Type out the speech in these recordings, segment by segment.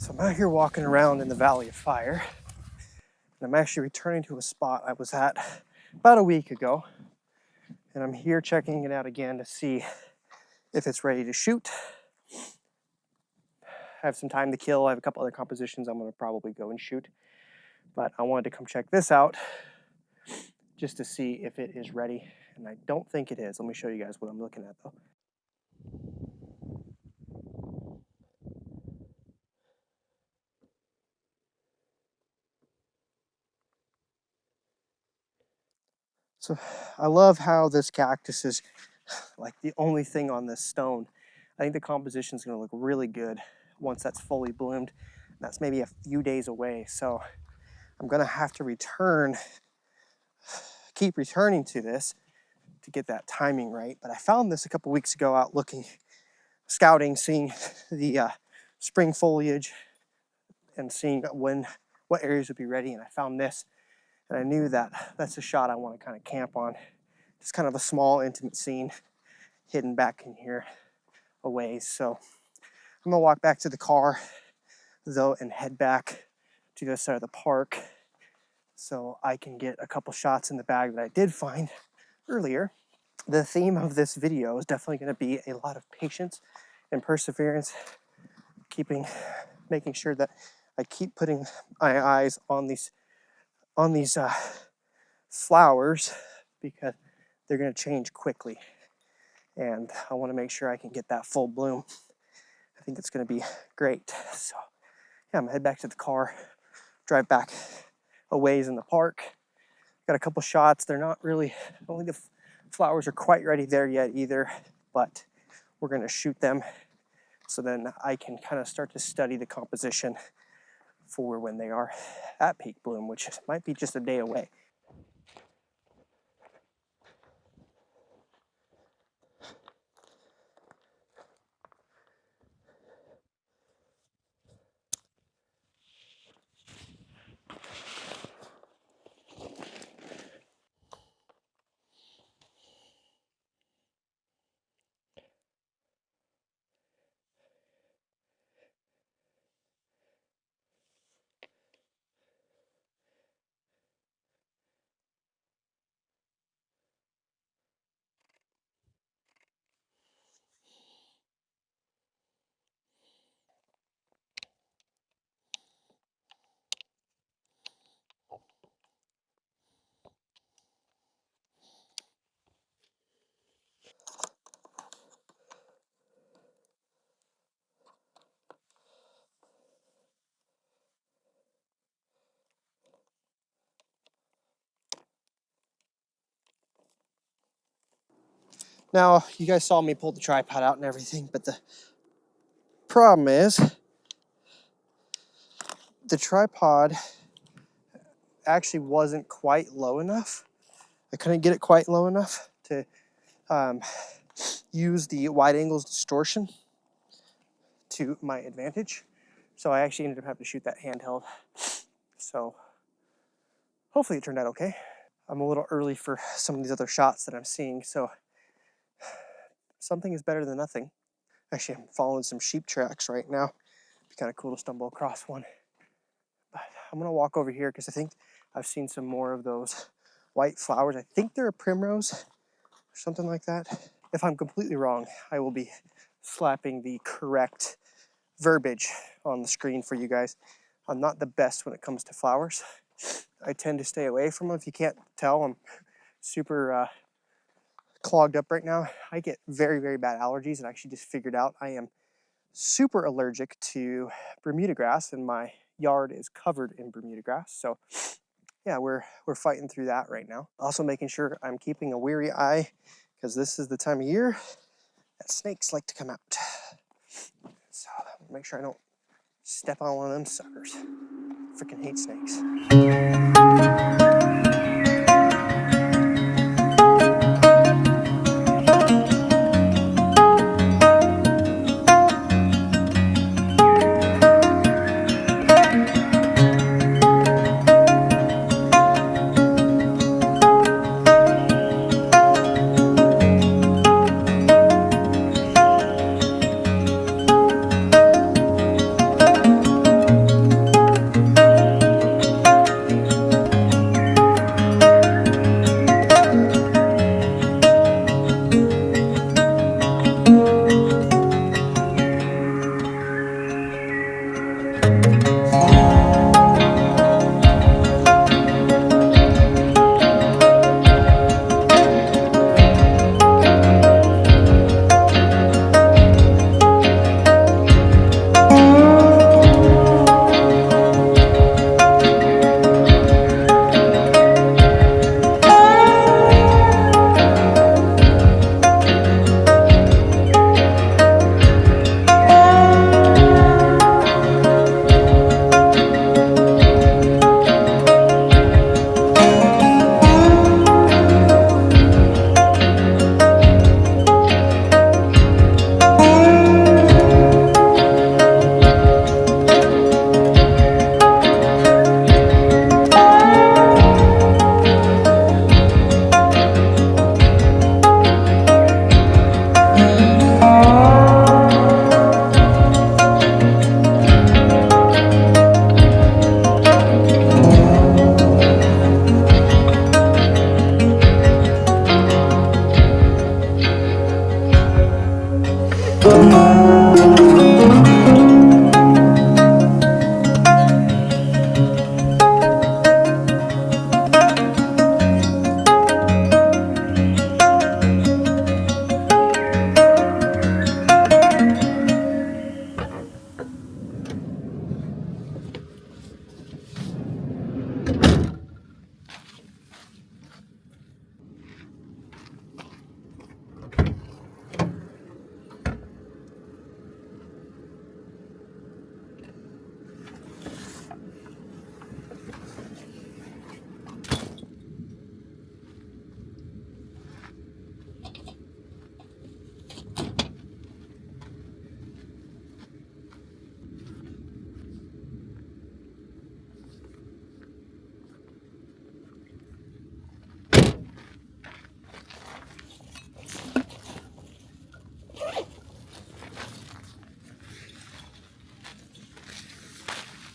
So I'm out here walking around in the Valley of Fire, and I'm actually returning to a spot I was at about a week ago, and I'm here checking it out again to see if it's ready to shoot. I have some time to kill. I have a couple other compositions I'm going to probably go and shoot, but I wanted to come check this out just to see if it is ready, and I don't think it is. Let me show you guys what I'm looking at though. So I love how this cactus is like the only thing on this stone. I think the composition is going to look really good once that's fully bloomed. That's maybe a few days away. So I'm going to have to keep returning to this to get that timing right. But I found this a couple weeks ago out scouting, seeing the spring foliage and seeing what areas would be ready. And I found this. And I knew that that's a shot I want to kind of camp on. Just kind of a small, intimate scene hidden back in here a ways. So I'm going to walk back to the car, though, and head back to the other side of the park so I can get a couple shots in the bag that I did find earlier. The theme of this video is definitely going to be a lot of patience and perseverance, making sure that I keep putting my eyes on these flowers because they're going to change quickly, and I want to make sure I can get that full bloom. I think it's going to be great. So yeah, I'm gonna head back to the car, drive back a ways in the park. Got a couple shots. They're not really, I don't think the flowers are quite ready there yet either, but we're going to shoot them so then I can kind of start to study the composition for when they are at peak bloom, which might be just a day away. Now, you guys saw me pull the tripod out and everything, but the problem is the tripod actually wasn't quite low enough. I couldn't get it quite low enough to use the wide angles distortion to my advantage. So I actually ended up having to shoot that handheld. So hopefully it turned out okay. I'm a little early for some of these other shots that I'm seeing, so something is better than nothing. Actually, I'm following some sheep tracks right now. It'd be kind of cool to stumble across one. But I'm gonna walk over here because I think I've seen some more of those white flowers. I think they're a primrose or something like that. If I'm completely wrong, I will be slapping the correct verbiage on the screen for you guys. I'm not the best when it comes to flowers. I tend to stay away from them. If you can't tell, I'm super clogged up right now. I get very, very bad allergies, and I actually just figured out I am super allergic to Bermuda grass, and my yard is covered in Bermuda grass. So yeah, we're fighting through that right now. Also making sure I'm keeping a weary eye because this is the time of year that snakes like to come out. So make sure I don't step on one of them suckers. Freaking hate snakes.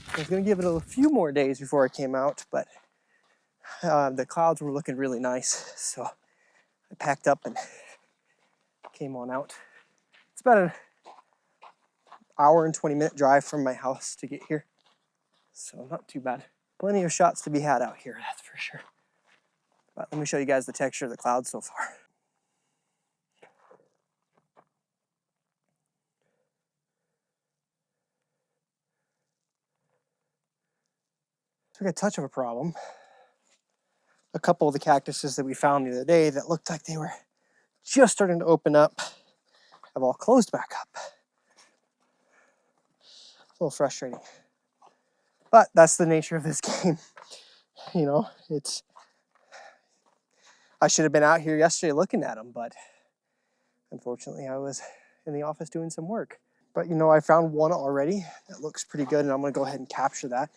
I was going to give it a few more days before I came out, but the clouds were looking really nice, so I packed up and came on out. It's about an hour and 20-minute drive from my house to get here, so not too bad. Plenty of shots to be had out here, that's for sure. But let me show you guys the texture of the clouds so far. So we got a touch of a problem. A couple of the cactuses that we found the other day that looked like they were just starting to open up have all closed back up. It's a little frustrating. But that's the nature of this game. You know, I should have been out here yesterday looking at them, but unfortunately I was in the office doing some work. But you know, I found one already that looks pretty good, and I'm gonna go ahead and capture that.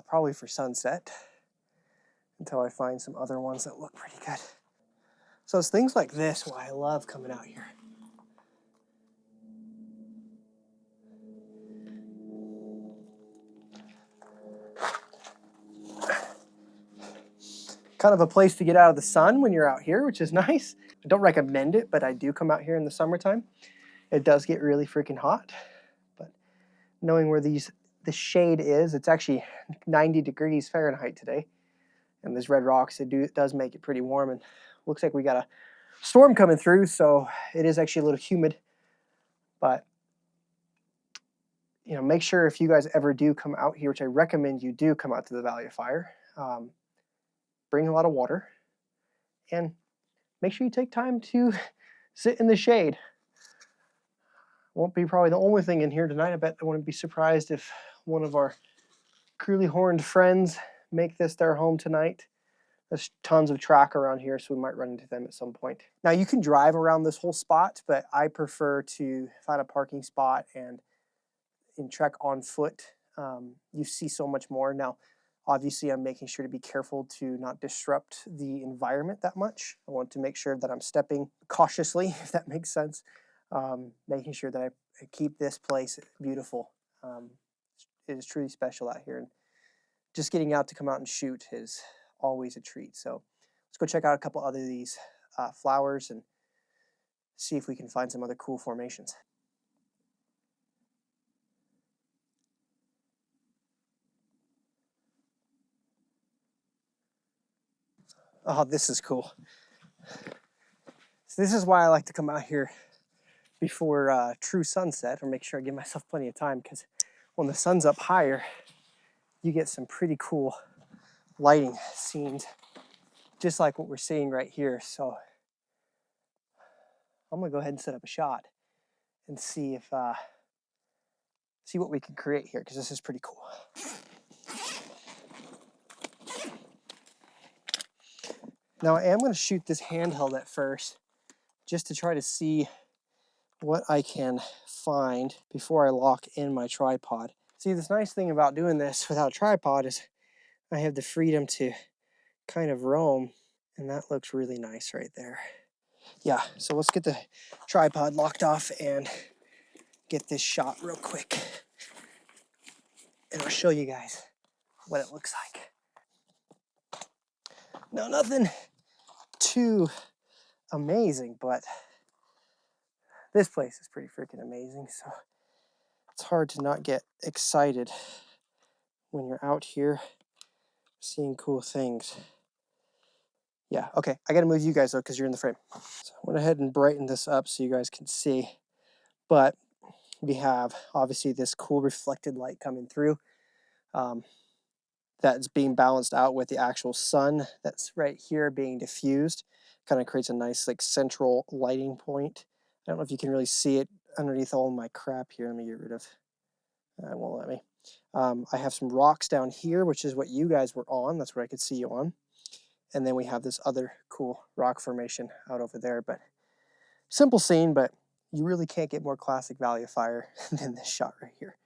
Probably for sunset, until I find some other ones that look pretty good. So it's things like this why I love coming out here. Kind of a place to get out of the sun when you're out here, which is nice. I don't recommend it, but I do come out here in the summertime. It does get really freaking hot, but knowing where the shade is, it's actually 90 degrees Fahrenheit today. And there's red rocks, it does make it pretty warm, and looks like we got a storm coming through, so it is actually a little humid. But you know, make sure if you guys ever do come out here, which I recommend you do come out to the Valley of Fire, bring a lot of water, and make sure you take time to sit in the shade. Won't be probably the only thing in here tonight. I bet I wouldn't be surprised if one of our curly horned friends make this their home tonight. There's tons of track around here, so we might run into them at some point. Now you can drive around this whole spot, but I prefer to find a parking spot and trek on foot. You see so much more. Now, obviously I'm making sure to be careful to not disrupt the environment that much. I want to make sure that I'm stepping cautiously, if that makes sense. Making sure that I keep this place beautiful. It is truly special out here, and just getting out to come out and shoot is always a treat. So let's go check out a couple other of these flowers and see if we can find some other cool formations. Oh, this is cool. So this is why I like to come out here before true sunset, or make sure I give myself plenty of time, because when the sun's up higher, you get some pretty cool lighting scenes, just like what we're seeing right here. So I'm gonna go ahead and set up a shot and see if see what we can create here, because this is pretty cool. Now I am going to shoot this handheld at first, just to try to see what I can find before I lock in my tripod. See, this nice thing about doing this without a tripod is I have the freedom to kind of roam, and that looks really nice right there. Yeah, so let's get the tripod locked off and get this shot real quick, and I'll show you guys what it looks like. No, nothing too amazing, but this place is pretty freaking amazing, so it's hard to not get excited when you're out here seeing cool things. Yeah, okay, I gotta move you guys though, because you're in the frame. So I went ahead and brightened this up so you guys can see, but we have obviously this cool reflected light coming through. That's being balanced out with the actual sun that's right here being diffused. Kind of creates a nice like central lighting point. I don't know if you can really see it underneath all my crap here. Let me get rid of, it won't let me. I have some rocks down here, which is what you guys were on. That's where I could see you on. And then we have this other cool rock formation out over there. But simple scene, but you really can't get more classic Valley of Fire than this shot right here.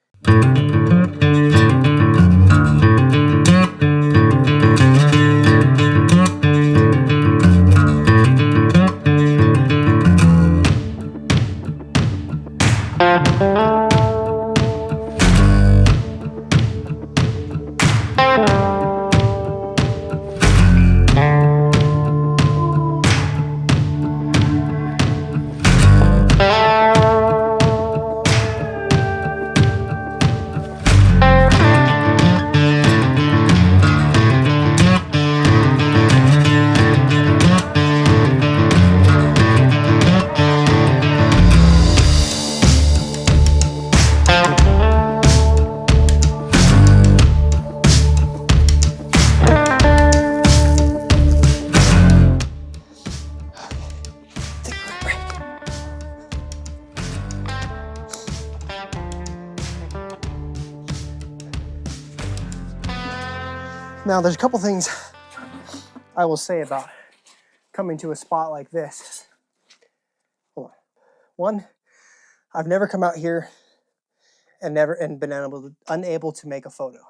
Now, there's a couple things I will say about coming to a spot like this. Hold on. One, I've never come out here and been unable to make a photo,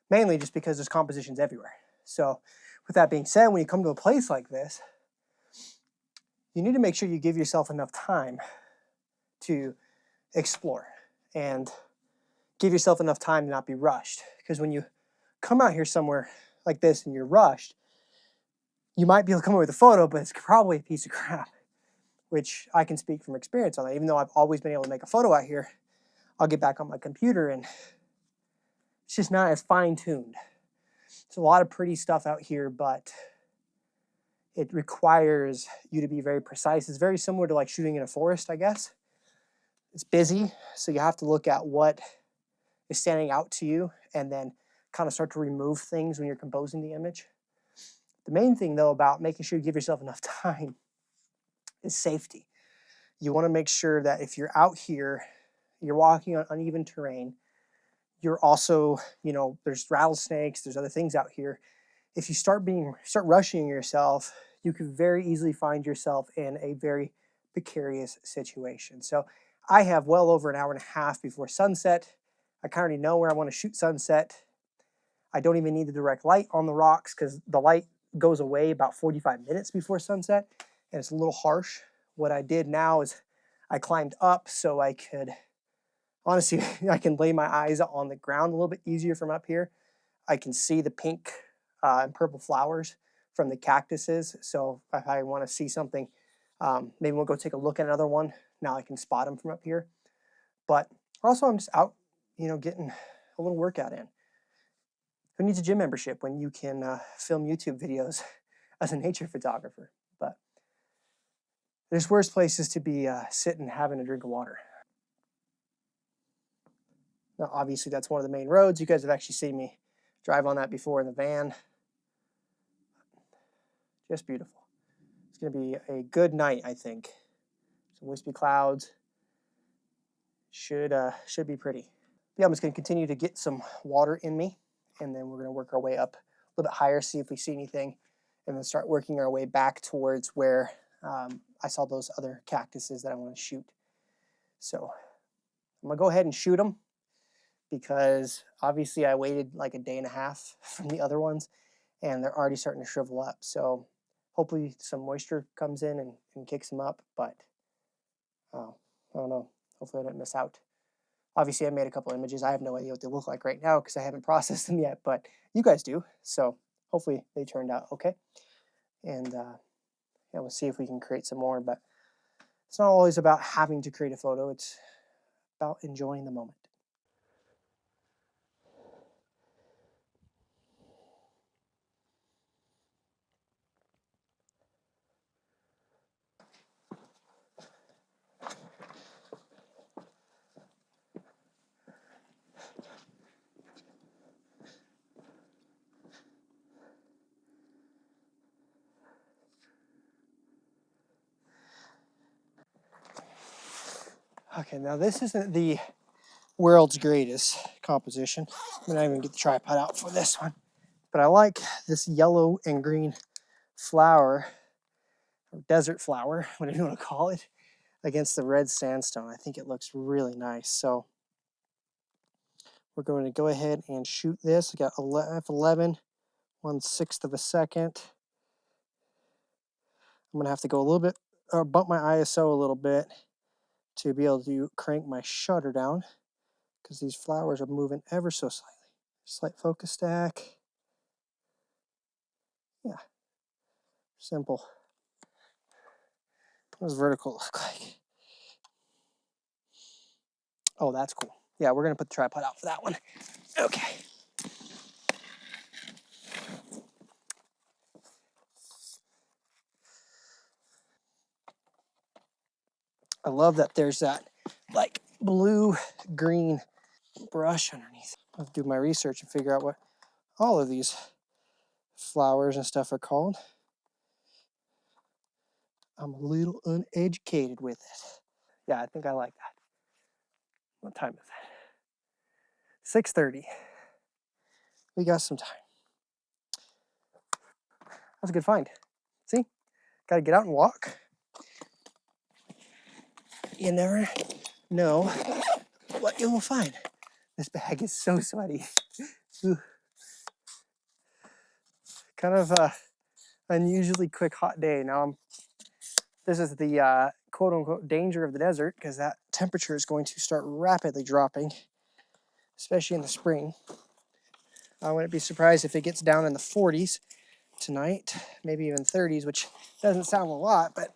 mainly just because there's compositions everywhere. So, with that being said, when you come to a place like this, you need to make sure you give yourself enough time to explore and give yourself enough time to not be rushed. Because when you come out here somewhere like this and you're rushed, you might be able to come up with a photo, but it's probably a piece of crap, which I can speak from experience on that. Even though I've always been able to make a photo out here, I'll get back on my computer and it's just not as fine-tuned. There's a lot of pretty stuff out here, but it requires you to be very precise. It's very similar to like shooting in a forest, I guess. It's busy, so you have to look at what is standing out to you and then kind of start to remove things when you're composing the image. The main thing, though, about making sure you give yourself enough time is safety. You want to make sure that if you're out here, you're walking on uneven terrain, you're also, there's rattlesnakes, there's other things out here. If you start rushing yourself, you could very easily find yourself in a very precarious situation. So I have well over an hour and a half before sunset. I kind of already know where I want to shoot sunset. I don't even need the direct light on the rocks because the light goes away about 45 minutes before sunset, and it's a little harsh. What I did now is I climbed up so I could, honestly, I can lay my eyes on the ground a little bit easier from up here. I can see the pink and purple flowers from the cactuses. So if I want to see something, maybe we'll go take a look at another one. Now I can spot them from up here. But also I'm just out, getting a little workout in. Who needs a gym membership when you can film YouTube videos as a nature photographer. But there's worse places to be sitting having a drink of water. Now, obviously, that's one of the main roads. You guys have actually seen me drive on that before in the van. Just beautiful. It's going to be a good night, I think. Some wispy clouds. Should be pretty. Yeah, I'm just going to continue to get some water in me, and then we're going to work our way up a little bit higher, see if we see anything, and then start working our way back towards where I saw those other cactuses that I want to shoot. So I'm going to go ahead and shoot them, because obviously I waited like a day and a half from the other ones, and they're already starting to shrivel up. So hopefully some moisture comes in and kicks them up, but I don't know. Hopefully I didn't miss out. Obviously I made a couple images. I have no idea what they look like right now because I haven't processed them yet, but you guys do. So hopefully they turned out okay. And yeah, we'll see if we can create some more, but it's not always about having to create a photo. It's about enjoying the moment. Okay, now this isn't the world's greatest composition. I'm not even get the tripod out for this one, but I like this yellow and green flower, or desert flower, whatever you want to call it, against the red sandstone. I think it looks really nice. So we're going to go ahead and shoot this. I got f11, 1/6 of a second. I'm gonna have to go a little bit, or bump my ISO a little bit to be able to crank my shutter down, because these flowers are moving ever so slightly. Slight focus stack. Yeah, simple. What does vertical look like? Oh, that's cool. Yeah, we're gonna put the tripod out for that one. Okay. I love that there's that like blue-green brush underneath. I'll do my research and figure out what all of these flowers and stuff are called. I'm a little uneducated with it. Yeah, I think I like that. What time is it? 6:30. We got some time. That's a good find. See? Got to get out and walk. You never know what you will find. This bag is so sweaty. Kind of a unusually quick hot day. Now this is the quote unquote danger of the desert, because that temperature is going to start rapidly dropping, especially in the spring. I wouldn't be surprised if it gets down in the 40s tonight, maybe even 30s, which doesn't sound a lot, but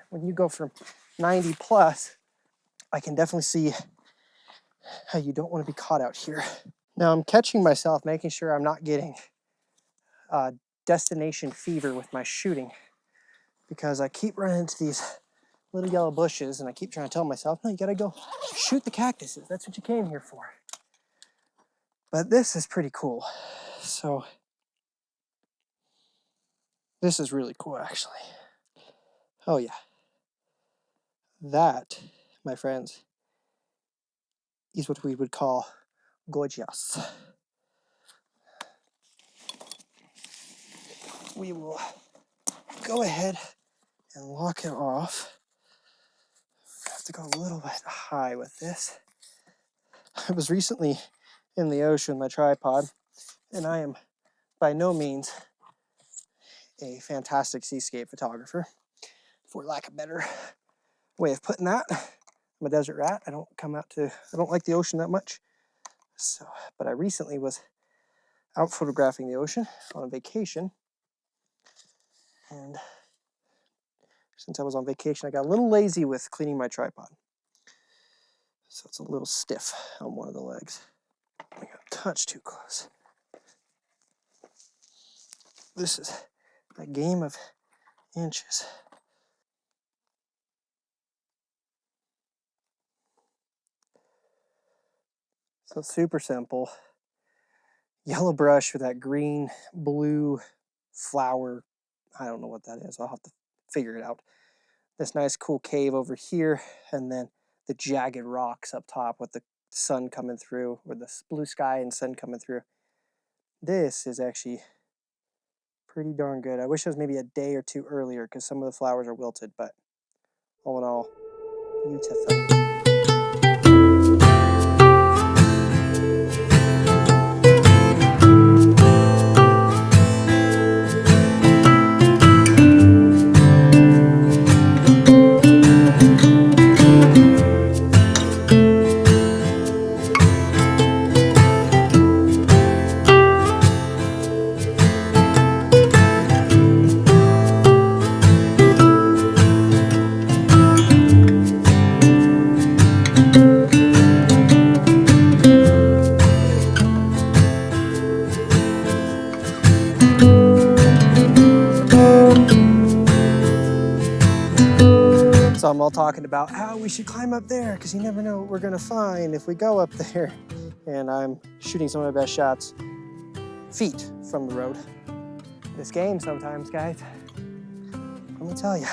when you go from 90 plus, I can definitely see how you don't want to be caught out here. Now I'm catching myself, making sure I'm not getting destination fever with my shooting, because I keep running into these little yellow bushes, and I keep trying to tell myself, no, you gotta go shoot the cactuses. That's what you came here for. But this is pretty cool. So this is really cool, actually. Oh yeah. That, my friends, is what we would call gorgeous. We will go ahead and lock it off. I have to go a little bit high with this. I was recently in the ocean with my tripod, and I am by no means a fantastic seascape photographer, for lack of a better way of putting that. I'm a desert rat. I don't like the ocean that much. So, but I recently was out photographing the ocean on a vacation, and since I was on vacation, I got a little lazy with cleaning my tripod. So it's a little stiff on one of the legs. I got a touch too close. This is a game of inches. So super simple. Yellow brush with that green, blue flower. I don't know what that is. I'll have to figure it out. This nice cool cave over here, and then the jagged rocks up top with the sun coming through, or the blue sky and sun coming through. This is actually pretty darn good. I wish it was maybe a day or two earlier because some of the flowers are wilted, but all in all, beautiful. So I'm all talking about how we should climb up there because you never know what we're gonna find if we go up there. And I'm shooting some of my best shots feet from the road. This game sometimes, guys, let me tell you.